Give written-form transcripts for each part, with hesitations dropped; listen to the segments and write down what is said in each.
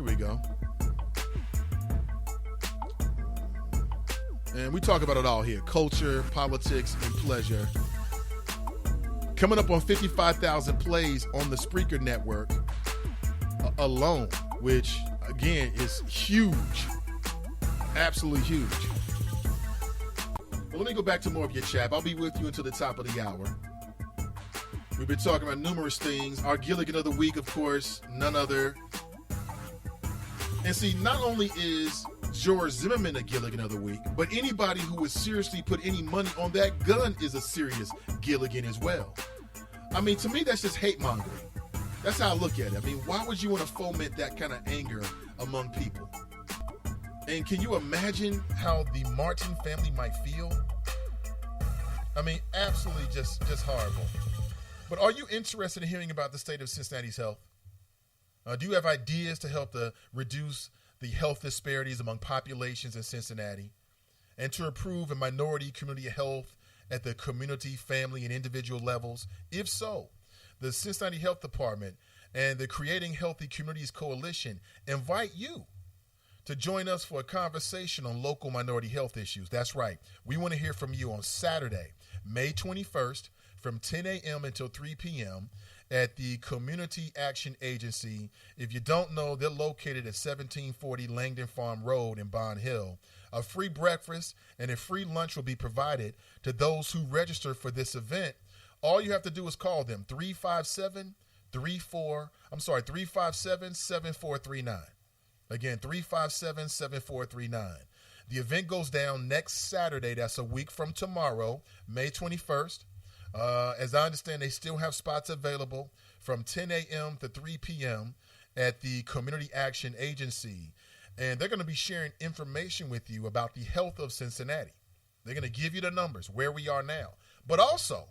Here we go. And we talk about it all here. Culture, politics, and pleasure. Coming up on 55,000 plays on the Spreaker Network alone, which, again, is huge. Absolutely huge. But let me go back to more of your chat. I'll be with you until the top of the hour. We've been talking about numerous things. Our Gilligan of the week, of course, none other. And see, not only is George Zimmerman a Gilligan of the week, but anybody who would seriously put any money on that gun is a serious Gilligan as well. I mean, to me, that's just hate mongering. That's how I look at it. I mean, why would you want to foment that kind of anger among people? And can you imagine how the Martin family might feel? I mean, absolutely just horrible. But are you interested in hearing about the state of Cincinnati's health? Do you have ideas to help to reduce the health disparities among populations in Cincinnati and to improve a minority community health at the community, family, and individual levels? If so, the Cincinnati Health Department and the Creating Healthy Communities Coalition invite you to join us for a conversation on local minority health issues. That's right. We want to hear from you on Saturday, May 21st, from 10 a.m. until 3 p.m. at the Community Action Agency. If you don't know, they're located at 1740 Langdon Farm Road in Bond Hill. A free breakfast and a free lunch will be provided to those who register for this event. All you have to do is call them 357-7439. Again, 357-7439. The event goes down next Saturday. That's a week from tomorrow, May 21st. As I understand, they still have spots available from 10 a.m. to 3 p.m. at the Community Action Agency. And they're going to be sharing information with you about the health of Cincinnati. They're going to give you the numbers, where we are now. But also,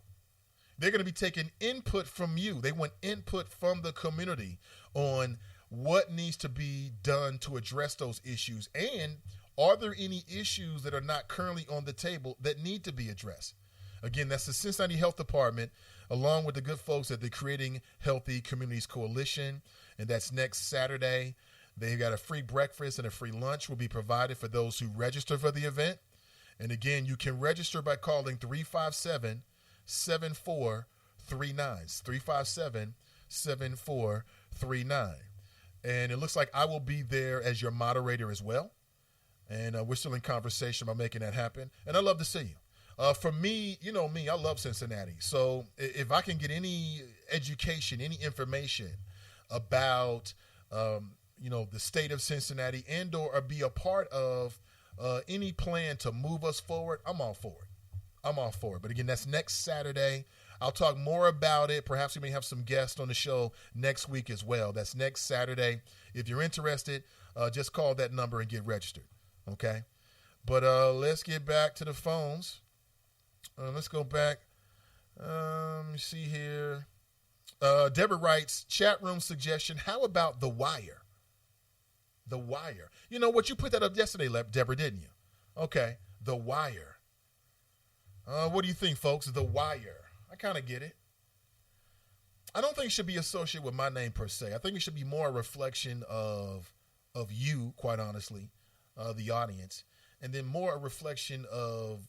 they're going to be taking input from you. They want input from the community on what needs to be done to address those issues. And are there any issues that are not currently on the table that need to be addressed? Again, that's the Cincinnati Health Department, along with the good folks at the Creating Healthy Communities Coalition. And that's next Saturday. They've got a free breakfast and a free lunch will be provided for those who register for the event. And again, you can register by calling 357-7439. 357-7439. And it looks like I will be there as your moderator as well. And we're still in conversation about making that happen. And I'd love to see you. For me, you know me, I love Cincinnati. So if I can get any education, any information about, the state of Cincinnati and or be a part of any plan to move us forward, I'm all for it. But again, that's next Saturday. I'll talk more about it. Perhaps we may have some guests on the show next week as well. That's next Saturday. If you're interested, just call that number and get registered. Okay? But let's get back to the phones. Let's go back. Let me see here. Deborah writes, chat room suggestion, how about The Wire? The Wire. You know what? You put that up yesterday, Deborah, didn't you? Okay. The Wire. What do you think, folks? The Wire. I kind of get it. I don't think it should be associated with my name per se. I think it should be more a reflection of you, quite honestly, the audience. And then more a reflection of,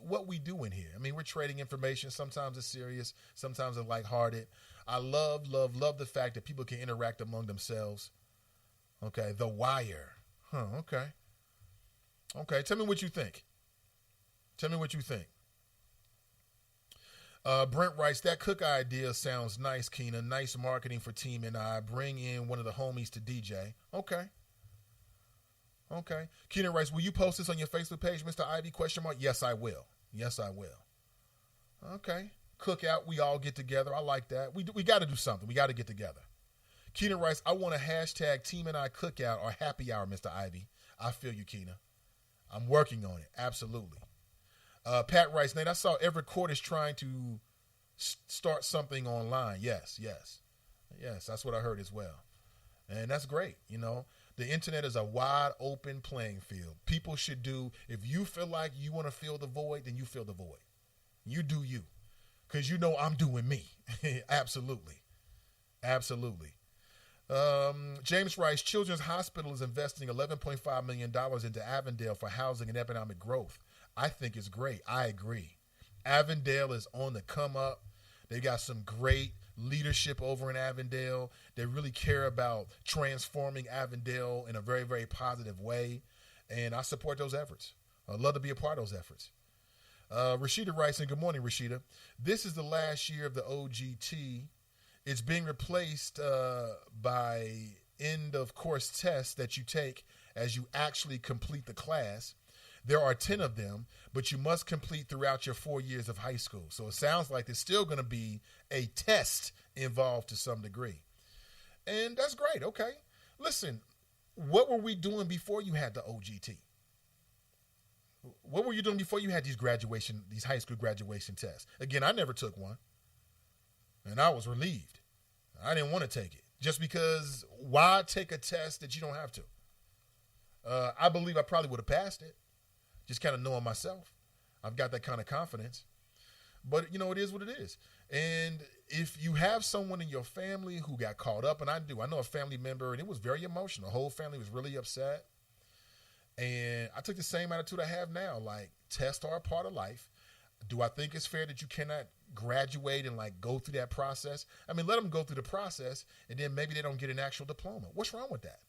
what we do in here. I mean, we're trading information. Sometimes it's serious. Sometimes it's lighthearted. I love the fact that people can interact among themselves. Okay, The Wire. Okay. Tell me what you think. Brent writes, that cook idea sounds nice, Keena. Nice marketing for Team and I. Bring in one of the homies to DJ. Okay. Keena writes, will you post this on your Facebook page, Mr. Ivey? ? Yes, I will. Okay. Cookout, we all get together. I like that. We got to do something. We got to get together. Keena writes, I want a hashtag Team and I cookout or happy hour, Mr. Ivey. I feel you, Keena. I'm working on it. Absolutely. Pat writes, Nate, I saw every court is trying to start something online. Yes, that's what I heard as well. And that's great. The internet is a wide open playing field. People should do, if you feel like you want to fill the void, then you fill the void. You do you. Because I'm doing me. Absolutely. James Rice, Children's Hospital is investing $11.5 million into Avondale for housing and economic growth. I think it's great. I agree. Avondale is on the come up. They got some great leadership over in Avondale. They really care about transforming Avondale in a very, very positive way. And I support those efforts. I'd love to be a part of those efforts. Rashida writes, and good morning, Rashida. This is the last year of the OGT. It's being replaced by end-of-course tests that you take as you actually complete the class. There are 10 of them, but you must complete throughout your 4 years of high school. So it sounds like there's still going to be a test involved to some degree. And that's great. Okay. Listen, what were we doing before you had the OGT? What were you doing before you had these high school graduation tests? Again, I never took one. And I was relieved. I didn't want to take it. Just because why take a test that you don't have to? I believe I probably would have passed it. Just kind of knowing myself. I've got that kind of confidence. But, it is what it is. And if you have someone in your family who got caught up, and I do. I know a family member, and it was very emotional. The whole family was really upset. And I took the same attitude I have now. Like, tests are a part of life. Do I think it's fair that you cannot graduate and, go through that process? I mean, let them go through the process, and then maybe they don't get an actual diploma. What's wrong with that?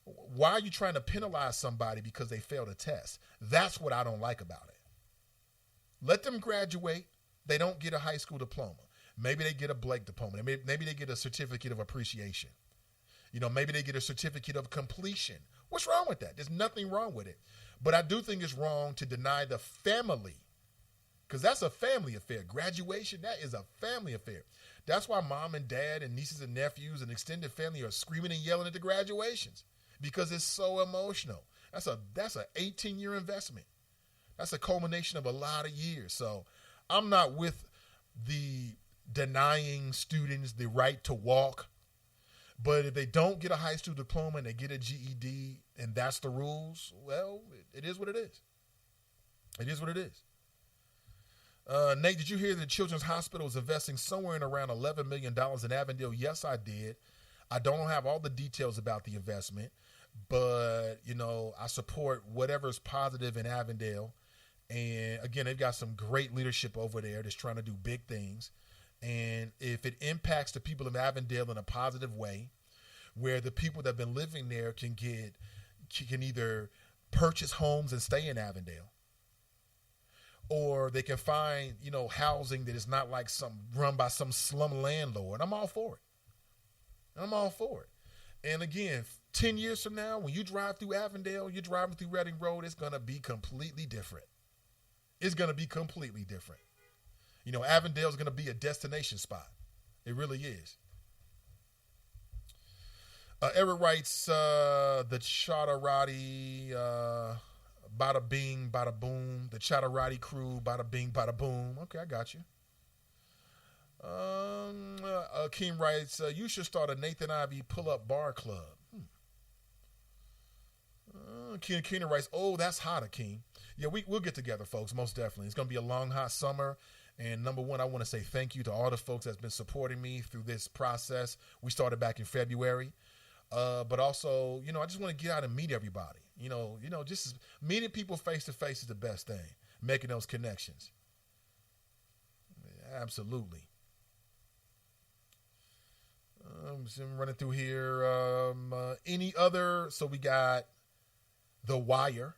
Why are you trying to penalize somebody because they failed a test? That's what I don't like about it. Let them graduate. They don't get a high school diploma. Maybe they get a Blake diploma. Maybe they get a certificate of appreciation. Maybe they get a certificate of completion. What's wrong with that? There's nothing wrong with it. But I do think it's wrong to deny the family, because that's a family affair. Graduation, that is a family affair. That's why mom and dad and nieces and nephews and extended family are screaming and yelling at the graduations, because it's so emotional. That's a 18-year investment. That's a culmination of a lot of years. So I'm not with the denying students the right to walk. But if they don't get a high school diploma and they get a GED and that's the rules, well, it is what it is. It is what it is. Nate, did you hear that the Children's Hospital is investing somewhere in around $11 million in Avondale? Yes, I did. I don't have all the details about the investment, but, I support whatever's positive in Avondale. And, again, they've got some great leadership over there that's trying to do big things. And if it impacts the people of Avondale in a positive way, where the people that have been living there can either purchase homes and stay in Avondale, or they can find, housing that is not like run by some slum landlord, I'm all for it. And again, 10 years from now, when you drive through Avondale, you're driving through Reading Road, it's going to be completely different. It's going to be completely different. Avondale is going to be a destination spot. It really is. Eric writes, the Chattahoochee, bada bing, bada boom. The Chattahoochee crew, bada bing, bada boom. Okay, I got you. Akeem writes, you should start a Nathan Ivey pull-up bar club. Keena writes, oh, that's hot, Akeem. Yeah, we'll get together, folks, most definitely. It's going to be a long, hot summer. And number one, I want to say thank you to all the folks that's been supporting me through this process. We started back in February. But also, I just want to get out and meet everybody. Just meeting people face to face is the best thing. Making those connections. Yeah, absolutely. So I'm running through here. Any other? So we got The Wire.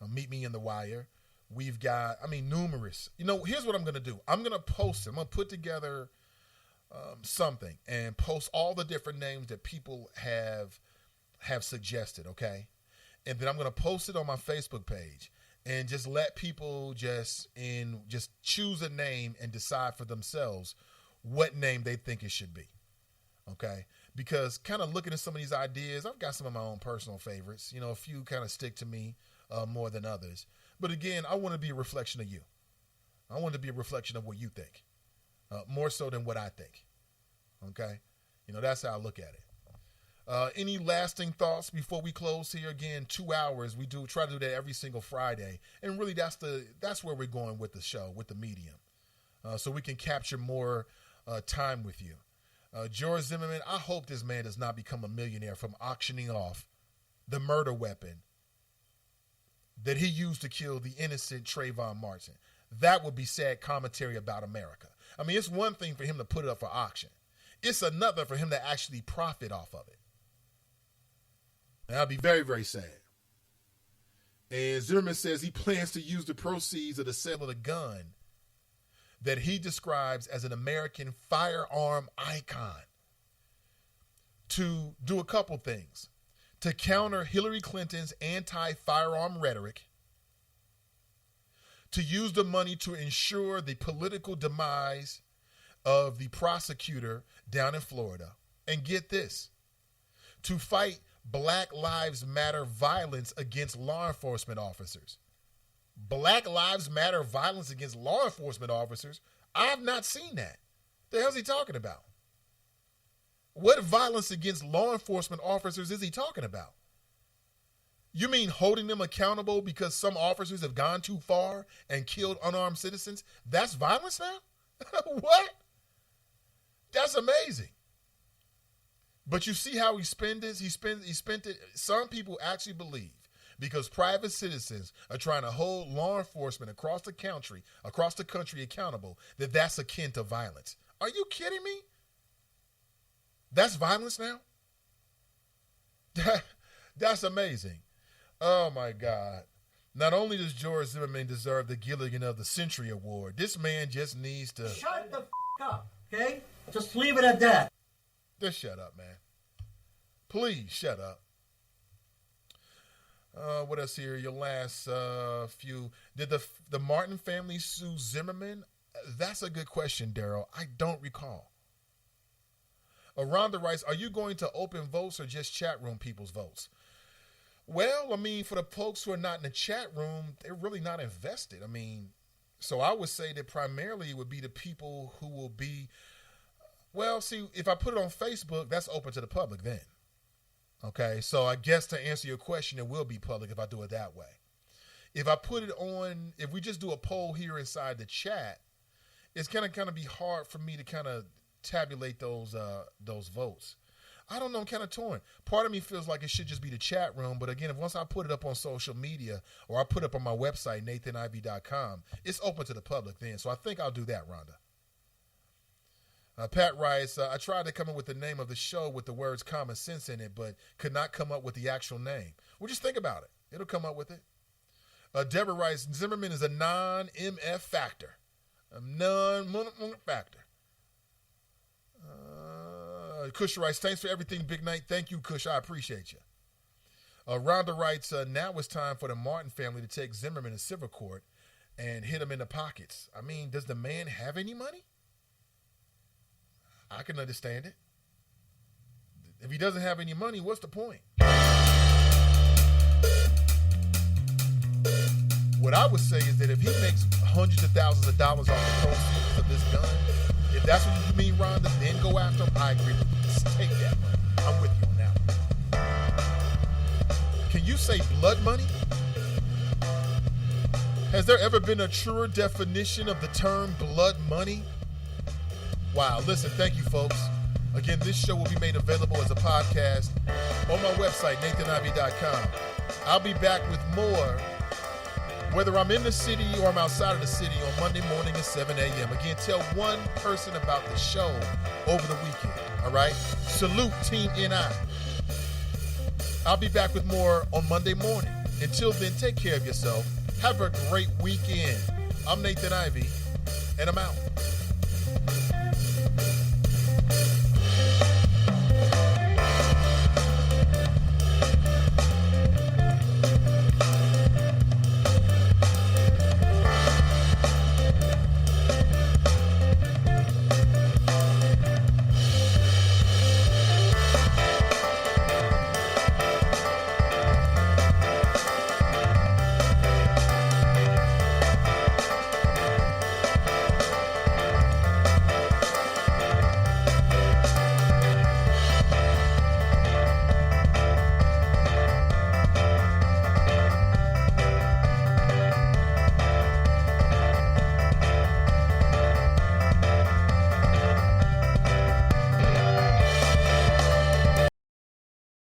Meet me in The Wire. We've got, numerous. Here's what I'm going to do. I'm going to post it. I'm going to put together something and post all the different names that people have suggested, okay? And then I'm going to post it on my Facebook page and just let people just choose a name and decide for themselves what name they think it should be, okay? Because kind of looking at some of these ideas, I've got some of my own personal favorites. A few kind of stick to me more than others. But again, I want to be a reflection of you. I want to be a reflection of what you think, more so than what I think. Okay? That's how I look at it. Any lasting thoughts before we close here? Again, 2 hours. We try to do that every single Friday. And really that's where we're going with the show, with the medium. So we can capture more time with you. George Zimmerman, I hope this man does not become a millionaire from auctioning off the murder weapon that he used to kill the innocent Trayvon Martin. That would be sad commentary about America. I mean, it's one thing for him to put it up for auction. It's another for him to actually profit off of it. That would be very, very sad. And Zimmerman says he plans to use the proceeds of the sale of the gun that he describes as an American firearm icon to do a couple things. To counter Hillary Clinton's anti-firearm rhetoric, to use the money to ensure the political demise of the prosecutor down in Florida, and get this, to fight Black Lives Matter violence against law enforcement officers. Black Lives Matter violence against law enforcement officers? I have not seen that. The hell's he talking about? What violence against law enforcement officers is he talking about? You mean holding them accountable because some officers have gone too far and killed unarmed citizens? That's violence now? What? That's amazing. But you see how he spent it? He spent it. Some people actually believe because private citizens are trying to hold law enforcement across the country accountable, that that's akin to violence. Are you kidding me? That's violence now? That's amazing. Oh, my God. Not only does George Zimmerman deserve the Gilligan of the Century Award, this man just needs to... Shut the up, okay? Just leave it at that. Just shut up, man. Please shut up. What else here? Your last few. Did the Martin family sue Zimmerman? That's a good question, Daryl. I don't recall. Rhonda writes, are you going to open votes or just chat room people's votes? Well, I mean, for the folks who are not in the chat room, they're really not invested. I mean, so I would say that primarily it would be the people who will be, well, see, if I put it on Facebook, that's open to the public then. Okay, so I guess to answer your question, it will be public if I do it that way. If I put it on, if we just do a poll here inside the chat, it's going to kind of be hard for me to kind of tabulate those votes. I don't know, I'm kind of torn. Part of me feels like it should just be the chat room, but again, if once I put it up on social media or I put it up on my website, nathanivey.com, it's open to the public then. So I think I'll do that, Rhonda. Pat writes, I tried to come up with the name of the show with the words common sense in it, but could not come up with the actual name. Well, just think about it. It'll come up with it. Deborah writes, Zimmerman is a non-MF factor. A non-factor. Kush writes, thanks for everything, Big Night. Thank you, Kush. I appreciate you. Rhonda writes, now it's time for the Martin family to take Zimmerman to civil court and hit him in the pockets. I mean, does the man have any money? I can understand it. If he doesn't have any money, what's the point? What I would say is that if he makes hundreds of thousands of dollars off the proceeds of this gun, if that's what you mean, Rhonda, then go after him. I agree with you. Just take that money. I'm with you on that one. Can you say blood money? Has there ever been a truer definition of the term blood money? Wow. Listen, thank you, folks. Again, this show will be made available as a podcast on my website, nathanivey.com. I'll be back with more, whether I'm in the city or I'm outside of the city, on Monday morning at 7 a.m. Again, tell one person about the show over the weekend, all right? Salute Team NI. I'll be back with more on Monday morning. Until then, take care of yourself. Have a great weekend. I'm Nathan Ivey, and I'm out.